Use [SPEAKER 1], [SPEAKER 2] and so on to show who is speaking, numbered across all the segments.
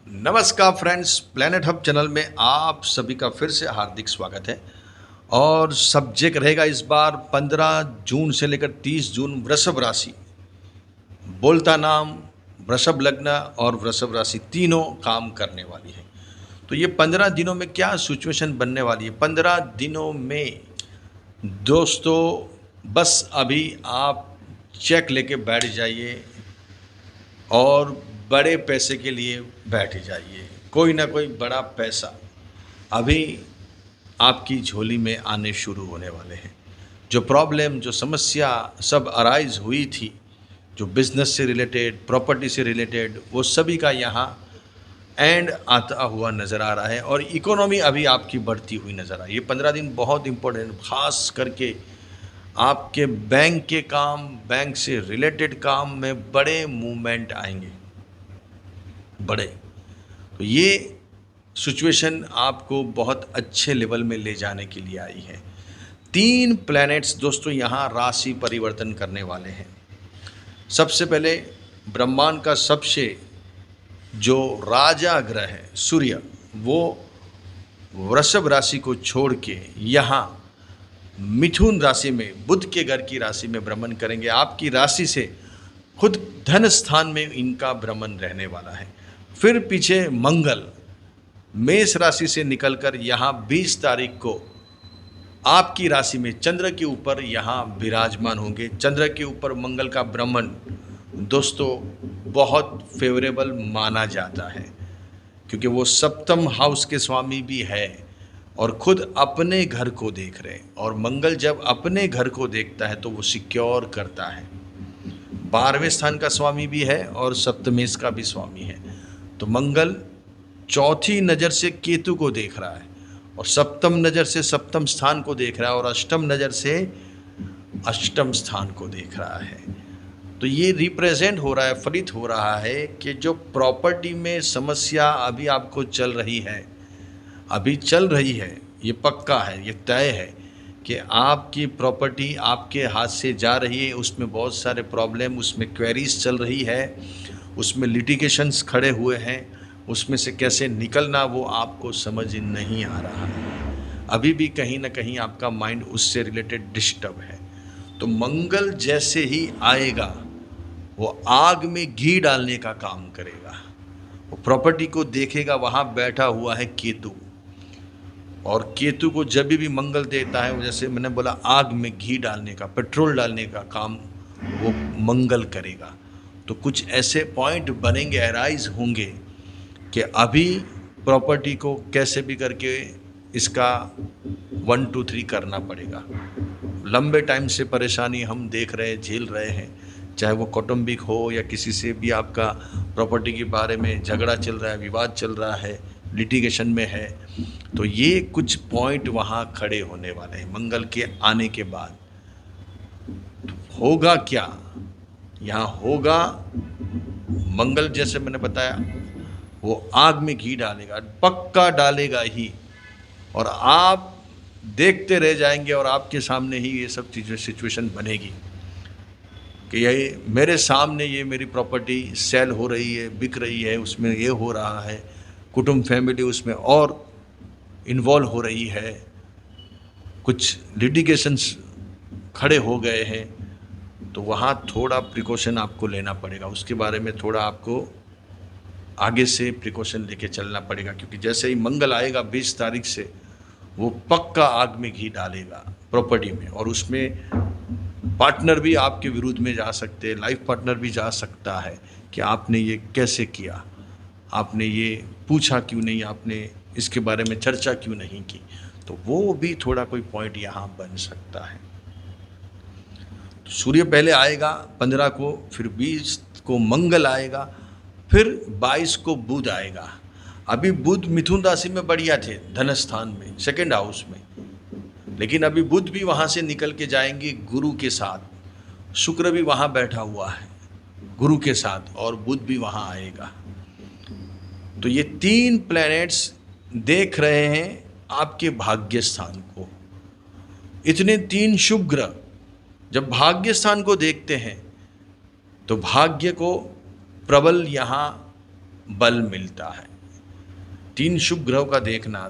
[SPEAKER 1] नमस्कार friends, planet hub channel में आप सभी का फिर से हार्दिक स्वागत है। और सब्जेक्ट रहेगा इस बार 15 जून से लेकर 30 जून वृषभ राशि, बोलता नाम, वृषभ लग्न और वृषभ राशि तीनों काम करने वाली है। तो ये 15 दिनों में क्या सिचुएशन बनने वाली है? 15 दिनों में दोस्तों बस अभी आप चेक लेके बैठ जाइए और बड़े पैसे के लिए बैठ जाइए। कोई ना कोई बड़ा पैसा अभी आपकी झोली में आने शुरू होने वाले हैं। जो प्रॉब्लम, जो समस्या सब अराइज हुई थी, जो बिजनेस से रिलेटेड, प्रॉपर्टी से रिलेटेड, वो सभी का यहाँ एंड आता हुआ नज़र आ रहा है और इकोनॉमी अभी आपकी बढ़ती हुई नज़र आ रही है। ये 15 दिन बहुत इंपॉर्टेंट, खास करके आपके बैंक के काम, बैंक से रिलेटेड काम में बड़े मूवमेंट आएंगे, बड़े। तो ये सिचुएशन आपको बहुत अच्छे लेवल में ले जाने के लिए आई है। 3 प्लैनेट्स दोस्तों यहाँ राशि परिवर्तन करने वाले हैं। सबसे पहले ब्रह्मांड का सबसे जो राजा ग्रह है सूर्य, वो वृषभ राशि को छोड़ के यहाँ मिथुन राशि में, बुध के घर की राशि में भ्रमण करेंगे। आपकी राशि से खुद धन स्थान में इनका भ्रमण रहने वाला है। फिर पीछे मंगल मेष राशि से निकलकर यहाँ 20 तारीख को आपकी राशि में चंद्र के ऊपर यहाँ विराजमान होंगे। चंद्र के ऊपर मंगल का भ्रमण दोस्तों बहुत फेवरेबल माना जाता है, क्योंकि वो सप्तम हाउस के स्वामी भी है और खुद अपने घर को देख रहे हैं। और मंगल जब अपने घर को देखता है तो वो सिक्योर करता है। 12वें स्थान का स्वामी भी है और सप्तमेश का भी स्वामी है। तो मंगल चौथी नज़र से केतु को देख रहा है और सप्तम नज़र से सप्तम स्थान को देख रहा है और अष्टम नज़र से अष्टम स्थान को देख रहा है। तो ये रिप्रेजेंट हो रहा है, फलित हो रहा है कि जो प्रॉपर्टी में समस्या अभी आपको चल रही है, अभी चल रही है, ये पक्का है, ये तय है कि आपकी प्रॉपर्टी आपके हाथ से जा रही है। उसमें बहुत सारे प्रॉब्लम, उसमें क्वेरीज चल रही है, उसमें लिटिगेशंस खड़े हुए हैं, उसमें से कैसे निकलना वो आपको समझ नहीं आ रहा है। अभी भी कहीं ना कहीं आपका माइंड उससे रिलेटेड डिस्टर्ब है। तो मंगल जैसे ही आएगा वो आग में घी डालने का काम करेगा। वो प्रॉपर्टी को देखेगा, वहाँ बैठा हुआ है केतु, और केतु को जब भी मंगल देता है, जैसे मैंने बोला, आग में घी डालने का, पेट्रोल डालने का काम वो मंगल करेगा। तो कुछ ऐसे पॉइंट बनेंगे, अराइज होंगे कि अभी प्रॉपर्टी को कैसे भी करके इसका 1 2 3 करना पड़ेगा। लंबे टाइम से परेशानी हम देख रहे हैं, झेल रहे हैं, चाहे वो कौटुंबिक हो या किसी से भी आपका प्रॉपर्टी के बारे में झगड़ा चल रहा है, विवाद चल रहा है, लिटिगेशन में है। तो ये कुछ पॉइंट वहाँ खड़े होने वाले हैं मंगल के आने के बाद। तो होगा क्या यहाँ? होगा मंगल, जैसे मैंने बताया, वो आग में घी डालेगा, पक्का डालेगा ही, और आप देखते रह जाएंगे और आपके सामने ही ये सब चीज़ें, सिचुएशन बनेगी कि ये मेरे सामने, ये मेरी प्रॉपर्टी सेल हो रही है, बिक रही है, उसमें ये हो रहा है, कुटुंब फैमिली उसमें और इन्वॉल्व हो रही है, कुछ लिटिगेशंस खड़े हो गए हैं। तो वहाँ थोड़ा प्रिकॉशन आपको लेना पड़ेगा, उसके बारे में थोड़ा आपको आगे से प्रिकॉशन लेके चलना पड़ेगा, क्योंकि जैसे ही मंगल आएगा 20 तारीख से, वो पक्का आग में घी डालेगा प्रॉपर्टी में। और उसमें पार्टनर भी आपके विरुद्ध में जा सकते हैं, लाइफ पार्टनर भी जा सकता है कि आपने ये कैसे किया, आपने ये पूछा क्यों नहीं, आपने इसके बारे में चर्चा क्यों नहीं की। तो वो भी थोड़ा कोई पॉइंट यहाँ बन सकता है। तो सूर्य पहले आएगा 15 को, फिर 20 को मंगल आएगा, फिर 22 को बुध आएगा। अभी बुध मिथुन राशि में बढ़िया थे, धन स्थान में, सेकेंड हाउस में, लेकिन अभी बुध भी वहाँ से निकल के जाएंगे गुरु के साथ। शुक्र भी वहाँ बैठा हुआ है गुरु के साथ, और बुध भी वहाँ आएगा। तो ये 3 प्लैनेट्स देख रहे हैं आपके भाग्य स्थान को। इतने 3 शुभ ग्रह जब भाग्य स्थान को देखते हैं तो भाग्य को प्रबल यहाँ बल मिलता है। 3 शुभ ग्रहों का देखना,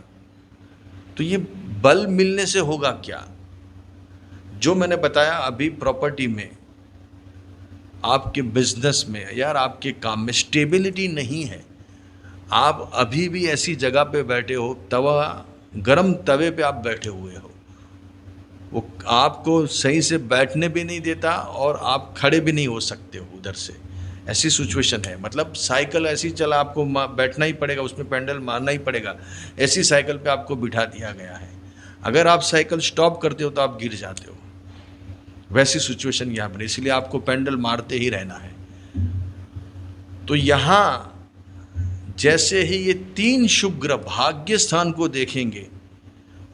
[SPEAKER 1] तो ये बल मिलने से होगा क्या? जो मैंने बताया अभी प्रॉपर्टी में, आपके बिजनेस में, यार आपके काम में स्टेबिलिटी नहीं है। आप अभी भी ऐसी जगह पे बैठे हो, गरम तवे पे आप बैठे हुए हो, वो आपको सही से बैठने भी नहीं देता और आप खड़े भी नहीं हो सकते हो उधर से। ऐसी सिचुएशन है, मतलब साइकिल ऐसी चला, आपको बैठना ही पड़ेगा, उसमें पेंडल मारना ही पड़ेगा, ऐसी साइकिल पे आपको बिठा दिया गया है। अगर आप साइकिल स्टॉप करते हो तो आप गिर जाते हो, वैसी सिचुएशन यहाँ पर, इसलिए आपको पेंडल मारते ही रहना है। तो यहाँ जैसे ही ये 3 शुभ ग्रह भाग्य स्थान को देखेंगे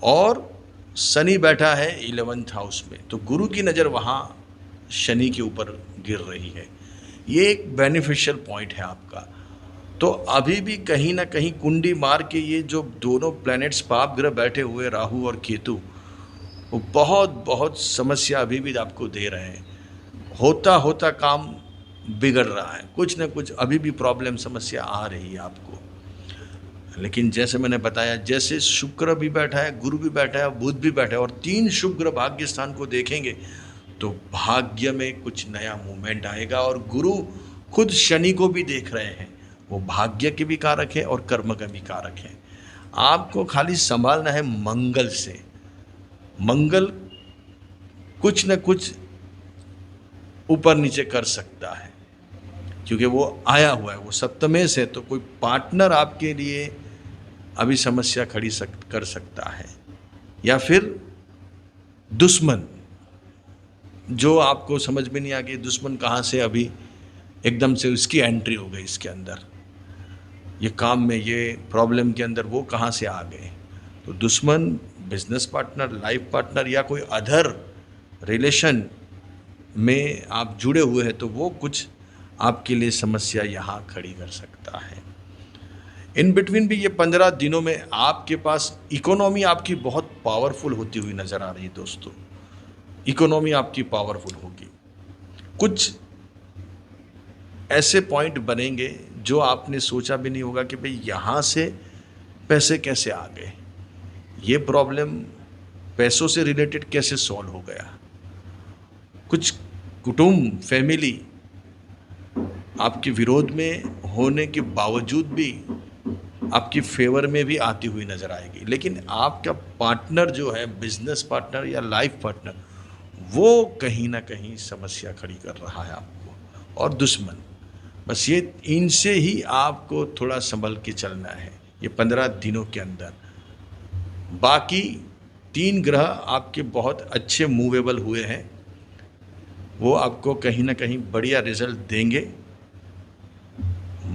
[SPEAKER 1] और शनि बैठा है 11th हाउस में, तो गुरु की नज़र वहाँ शनि के ऊपर गिर रही है। ये एक बेनिफिशियल पॉइंट है आपका। तो अभी भी कहीं ना कहीं कुंडी मार के ये जो दोनों प्लैनेट्स पाप ग्रह बैठे हुए राहु और केतु, वो बहुत बहुत समस्या अभी भी आपको दे रहे हैं। होता होता काम बिगड़ रहा है, कुछ ना कुछ अभी भी प्रॉब्लम समस्या आ रही है आपको। लेकिन जैसे मैंने बताया, जैसे शुक्र भी बैठा है, गुरु भी बैठा है, बुध भी बैठा है और 3 शुभ ग्रह भाग्य स्थान को देखेंगे तो भाग्य में कुछ नया मूवमेंट आएगा। और गुरु खुद शनि को भी देख रहे हैं, वो भाग्य के भी कारक है और कर्म का भी कारक है। आपको खाली संभालना है मंगल से। मंगल कुछ न कुछ ऊपर नीचे कर सकता है, क्योंकि वो आया हुआ है, वो सप्तमे से, तो कोई पार्टनर आपके लिए अभी समस्या खड़ी कर सकता है, या फिर दुश्मन, जो आपको समझ में नहीं आ गई दुश्मन कहाँ से अभी एकदम से उसकी एंट्री हो गई इसके अंदर, ये काम में, ये प्रॉब्लम के अंदर वो कहाँ से आ गए। तो दुश्मन, बिजनेस पार्टनर, लाइफ पार्टनर या कोई अदर रिलेशन में आप जुड़े हुए हैं, तो वो कुछ आपके लिए समस्या यहाँ खड़ी कर सकता है। इन बिटवीन भी ये 15 दिनों में आपके पास इकोनॉमी आपकी बहुत पावरफुल होती हुई नज़र आ रही है दोस्तों। इकोनॉमी आपकी पावरफुल होगी, कुछ ऐसे पॉइंट बनेंगे जो आपने सोचा भी नहीं होगा कि भाई यहाँ से पैसे कैसे आ गए, ये प्रॉब्लम पैसों से रिलेटेड कैसे सॉल्व हो गया। कुछ कुटुंब, फैमिली आपके विरोध में होने के बावजूद भी आपकी फेवर में भी आती हुई नज़र आएगी। लेकिन आपका पार्टनर जो है, बिजनेस पार्टनर या लाइफ पार्टनर, वो कहीं ना कहीं समस्या खड़ी कर रहा है आपको, और दुश्मन, बस ये इनसे ही आपको थोड़ा संभल के चलना है ये 15 दिनों के अंदर। बाकी 3 ग्रह आपके बहुत अच्छे मूवेबल हुए हैं, वो आपको कहीं ना कहीं बढ़िया रिजल्ट देंगे।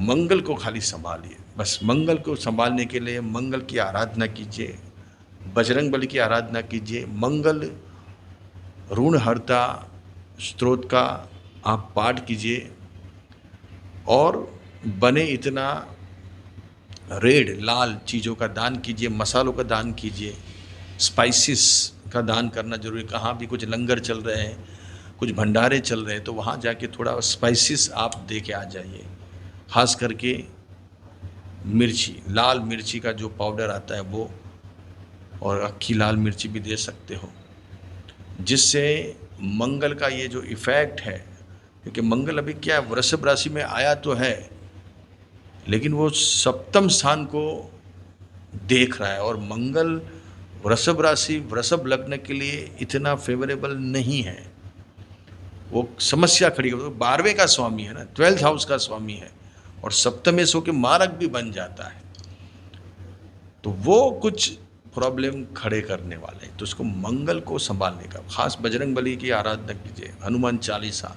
[SPEAKER 1] मंगल को खाली संभालिए, बस मंगल को संभालने के लिए मंगल की आराधना कीजिए, बजरंग बली की आराधना कीजिए, मंगल ऋण हरता स्तोत्र का आप पाठ कीजिए, और बने इतना रेड लाल चीज़ों का दान कीजिए, मसालों का दान कीजिए, स्पाइसेस का दान करना जरूरी। कहाँ भी कुछ लंगर चल रहे हैं, कुछ भंडारे चल रहे हैं, तो वहाँ जाके थोड़ा स्पाइसेस आप दे के आ जाइए। खास करके मिर्ची, लाल मिर्ची का जो पाउडर आता है वो, और अक्खी लाल मिर्ची भी दे सकते हो, जिससे मंगल का ये जो इफ़ेक्ट है, क्योंकि मंगल अभी क्या है, वृषभ राशि में आया तो है, लेकिन वो सप्तम स्थान को देख रहा है, और मंगल वृषभ राशि, वृषभ लग्न के लिए इतना फेवरेबल नहीं है। वो समस्या खड़ी हो, 12वें का स्वामी है ना, 12th हाउस का स्वामी है, और सप्तमे सो के मारक भी बन जाता है, तो वो कुछ प्रॉब्लम खड़े करने वाले हैं। तो उसको मंगल को संभालने का खास बजरंग बली की आराधना कीजिए, हनुमान चालीसा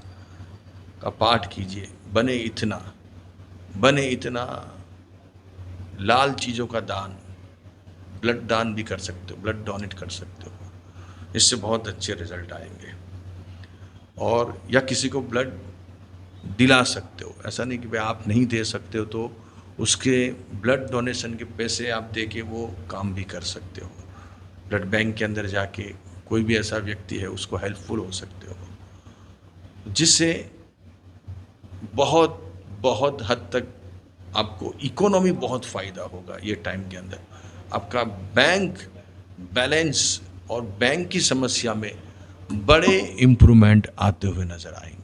[SPEAKER 1] का पाठ कीजिए, बने इतना लाल चीज़ों का दान, ब्लड दान भी कर सकते हो, ब्लड डोनेट कर सकते हो, इससे बहुत अच्छे रिजल्ट आएंगे। और या किसी को ब्लड दिला सकते हो, ऐसा नहीं कि भाई आप नहीं दे सकते हो तो उसके ब्लड डोनेशन के पैसे आप दे के वो काम भी कर सकते हो। ब्लड बैंक के अंदर जाके कोई भी ऐसा व्यक्ति है उसको हेल्पफुल हो सकते हो, जिससे बहुत बहुत हद तक आपको इकोनॉमी बहुत फ़ायदा होगा ये टाइम के अंदर। आपका बैंक बैलेंस और बैंक की समस्या में बड़े इम्प्रूवमेंट आते हुए नज़र आएंगे।